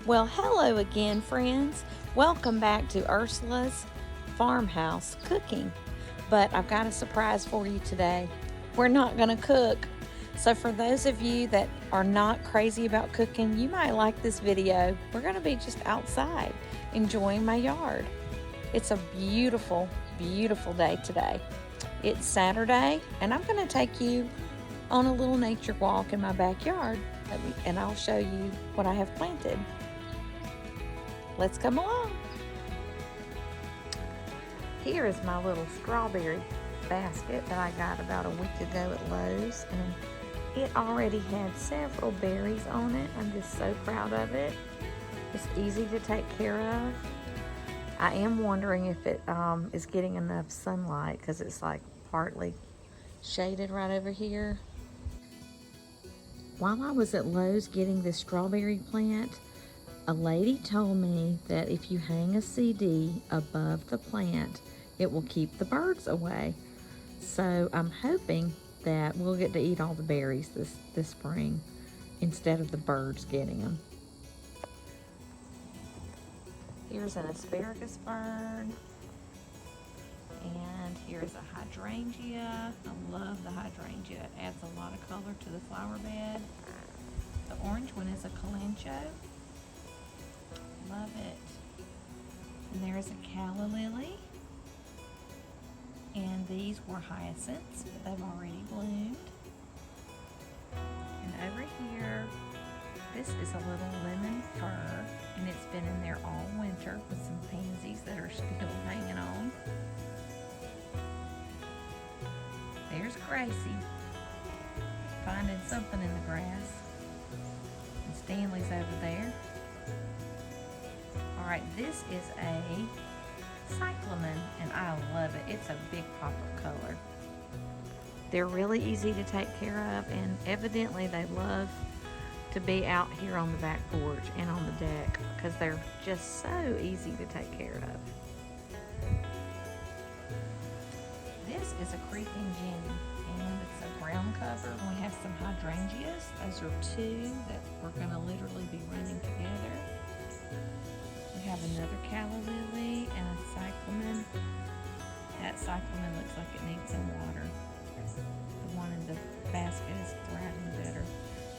Well, hello again, friends. Welcome back to Ursula's Farmhouse Cooking. But I've got a surprise for you today. We're not going to cook. So, for those of you that are not crazy about cooking, you might like this video. We're going to be just outside enjoying my yard. It's a beautiful, beautiful day today. It's Saturday, and I'm going to take you on a little nature walk in my backyard, and I'll show you what I have planted. Let's come along. Here is my little strawberry basket that I got about a week ago at Lowe's, and it already had several berries on it. I'm just so proud of it. It's easy to take care of. I am wondering if it is getting enough sunlight because it's like partly shaded right over here. While I was at Lowe's getting this strawberry plant, a lady told me that if you hang a CD above the plant, it will keep the birds away. So I'm hoping that we'll get to eat all the berries this spring instead of the birds getting them. Here's an asparagus fern. And here's a hydrangea. I love the hydrangea. It adds a lot of color to the flower bed. The orange one is a calancho. Love it. And there's a calla lily. And these were hyacinths, but they've already bloomed. And over here, this is a little lemon fir, and it's been in there all winter with some pansies that are still hanging on. There's Gracie, finding something in the grass. And Stanley's over there. All right, this is a cyclamen, and I love it. It's a big pop of color. They're really easy to take care of, and evidently they love to be out here on the back porch and on the deck because they're just so easy to take care of. This is a creeping Jenny, and it's a ground cover. We have some hydrangeas. Those are two that we're going to literally be running together. We have another calla lily and a cyclamen. That cyclamen looks like it needs some water. The one in the basket is thriving better.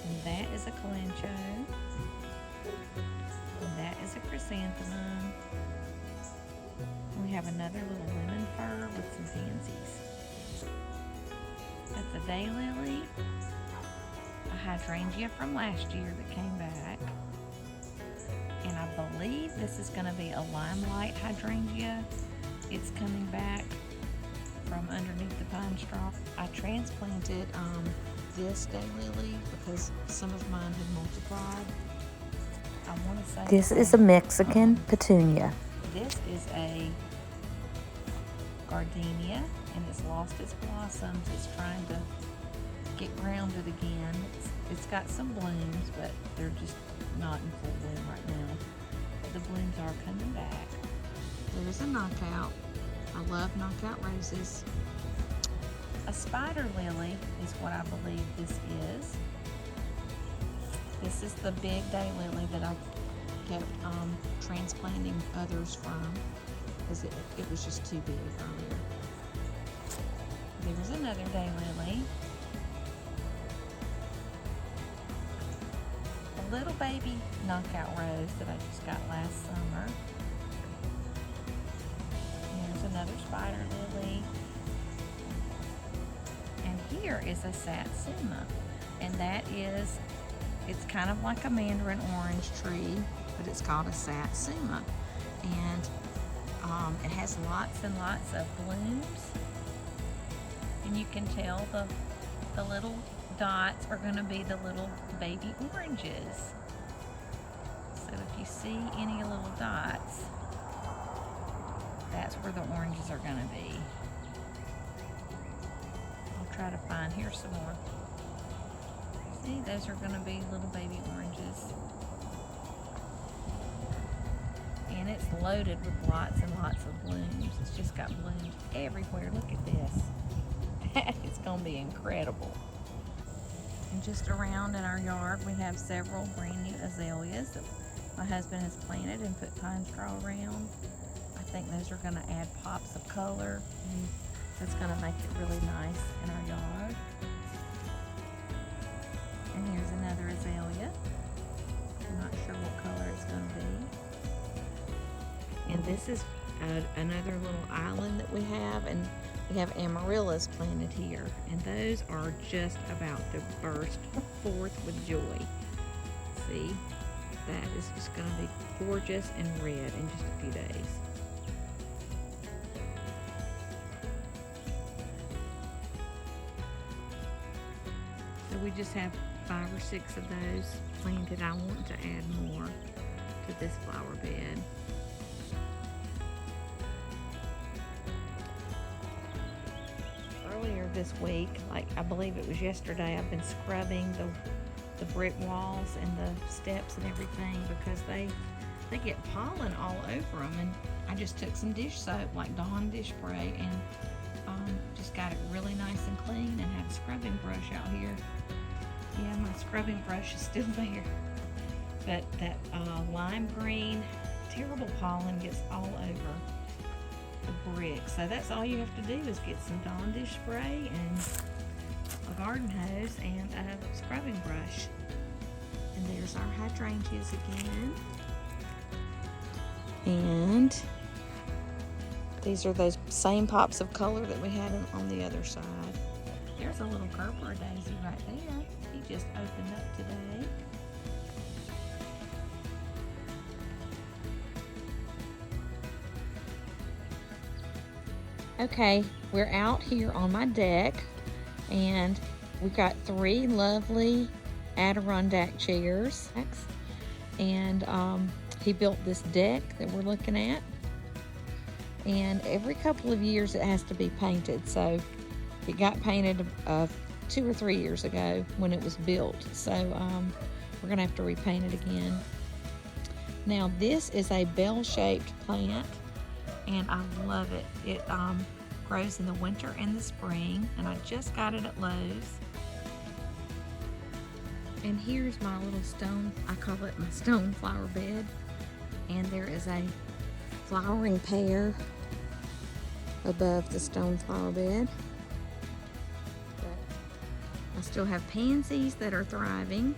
And that is a calancho. And that is a chrysanthemum. We have another little lemon fir with some pansies. That's a daylily, a hydrangea from last year that came back. And I believe this is going to be a limelight hydrangea. It's coming back from underneath the pine straw. I transplanted this daylily because some of mine had multiplied. I want to say this is a Mexican petunia. This is a gardenia, and it's lost its blossoms. It's trying to get grounded again. It's got some blooms, but they're just not in full bloom right now. But the blooms are coming back. There's a knockout. I love knockout roses. A spider lily is what I believe this is. This is the big daylily that I kept transplanting others from because it was just too big earlier. There's another daylily. A little baby knockout rose that I just got last summer. Here's another spider lily. And here is a satsuma. And that is, it's kind of like a mandarin orange tree, but it's called a satsuma. And it has lots and lots of blooms. And you can tell the little dots are going to be the little baby oranges. So if you see any little dots, that's where the oranges are going to be. I'll try to find, here's some more. See, those are going to be little baby oranges. And it's loaded with lots and lots of blooms. It's just got blooms everywhere. Look at this. It's going to be incredible. And just around in our yard, we have several brand new azaleas that my husband has planted and put pine straw around. I think those are going to add pops of color, and that's going to make it really nice in our yard. And here's another azalea. I'm not sure what color it's going to be. And this is another little island that we have, and we have amaryllis planted here, and those are just about to burst forth with joy. See, that is just going to be gorgeous and red in just a few days. So we just have 5 or 6 of those planted. I want to add more to this flower bed. Earlier this week, like I believe it was yesterday, I've been scrubbing the brick walls and the steps and everything because they get pollen all over them, and I just took some dish soap, like Dawn dish spray, and just got it really nice and clean, and had a scrubbing brush out here. Yeah, my scrubbing brush is still there, but that lime green, terrible pollen gets all over the brick. So that's all you have to do is get some Dawn dish spray and a garden hose and a scrubbing brush. And there's our hydrangeas again. And these are those same pops of color that we had on the other side. There's a little Gerber daisy right there. He just opened up today. Okay, we're out here on my deck, and we got 3 lovely Adirondack chairs, and he built this deck that we're looking at, and every couple of years it has to be painted. So it got painted 2 or 3 years ago when it was built, so we're gonna have to repaint it again. Now this is a bell-shaped plant, and I love it. It grows in the winter and the spring, and I just got it at Lowe's. And here's my little stone, I call it my stone flower bed, and there is a flowering pear above the stone flower bed. But I still have pansies that are thriving,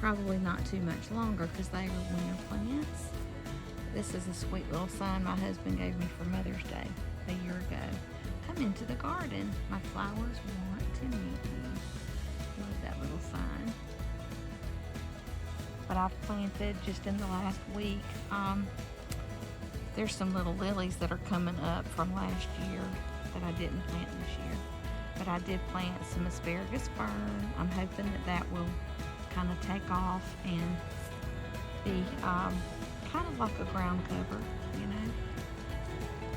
probably not too much longer because they are winter plants. This is a sweet little sign my husband gave me for Mother's Day a year ago. Come into the garden. My flowers want to meet you. Love that little sign. But I've planted just in the last week. There's some little lilies that are coming up from last year that I didn't plant this year. But I did plant some asparagus fern. I'm hoping that will kind of take off and be kind of like a ground cover, you know.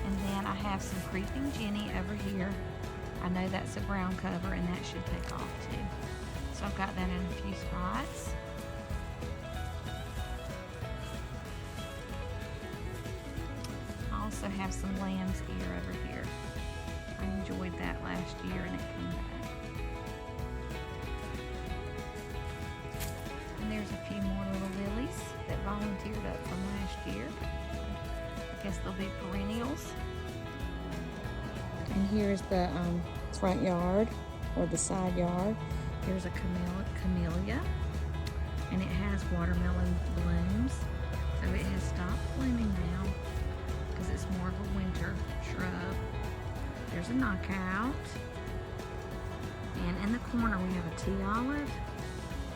And then I have some creeping Jenny over here. I know that's a ground cover, and that should take off too. So I've got that in a few spots. I also have some lamb's ear over here. I enjoyed that last year, and it came back. And there's a few more little lilies that volunteered up from last year. I guess they'll be perennials. And here's the front yard, or the side yard. Here's a camellia, and it has watermelon blooms. So it has stopped blooming now because it's more of a winter shrub. There's a knockout. And in the corner we have a tea olive.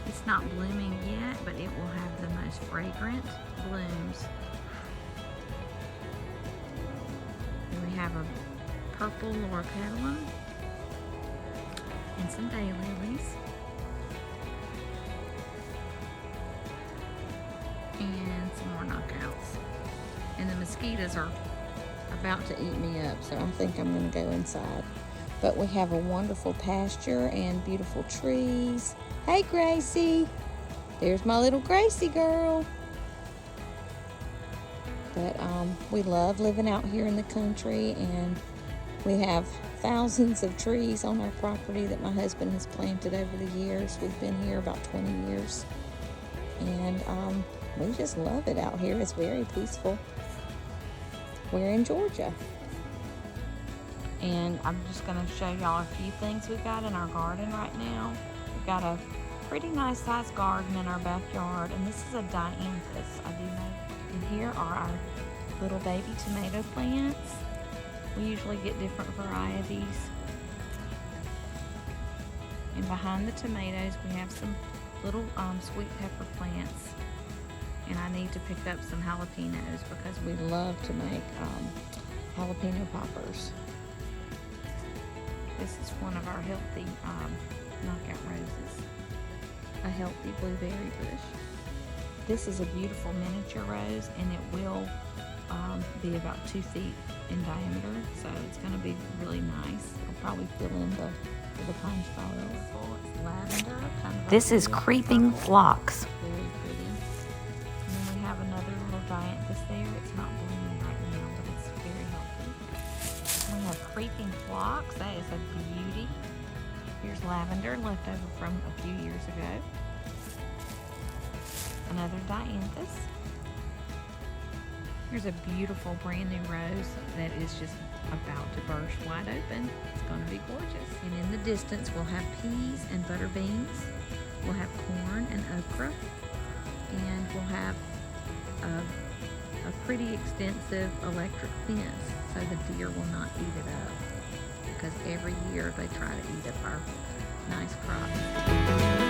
It's not blooming yet, but it will have the most fragrant blooms. And we have a purple loropetalum and some daylilies. And some more knockouts. And the mosquitoes are about to eat me up, so I think I'm going to go inside. But we have a wonderful pasture and beautiful trees. Hey, Gracie. There's my little Gracie girl. But we love living out here in the country, and we have thousands of trees on our property that my husband has planted over the years. We've been here about 20 years. And we just love it out here. It's very peaceful. We're in Georgia. And I'm just going to show y'all a few things we've got in our garden right now. We've got a pretty nice sized garden in our backyard, and this is a dianthus, I do know. And here are our little baby tomato plants. We usually get different varieties. And behind the tomatoes we have some little sweet pepper plants. And I need to pick up some jalapenos because we love to make jalapeno poppers. This is one of our healthy knockout roses. A healthy blueberry bush. This is a beautiful miniature rose, and it will be about 2 feet in diameter, so it's going to be really nice. It'll probably fill in the pine style. It's lavender. This is creeping phlox. Very pretty. And then we have another little dianthus there. It's not blooming right now, but it's very healthy. We have creeping phlox. That is a beauty. Here's lavender left over from a few years ago. Another dianthus. Here's a beautiful brand new rose that is just about to burst wide open. It's going to be gorgeous. And in the distance we'll have peas and butter beans. We'll have corn and okra. And we'll have a pretty extensive electric fence so the deer will not eat it up, because every year they try to eat up our nice crops.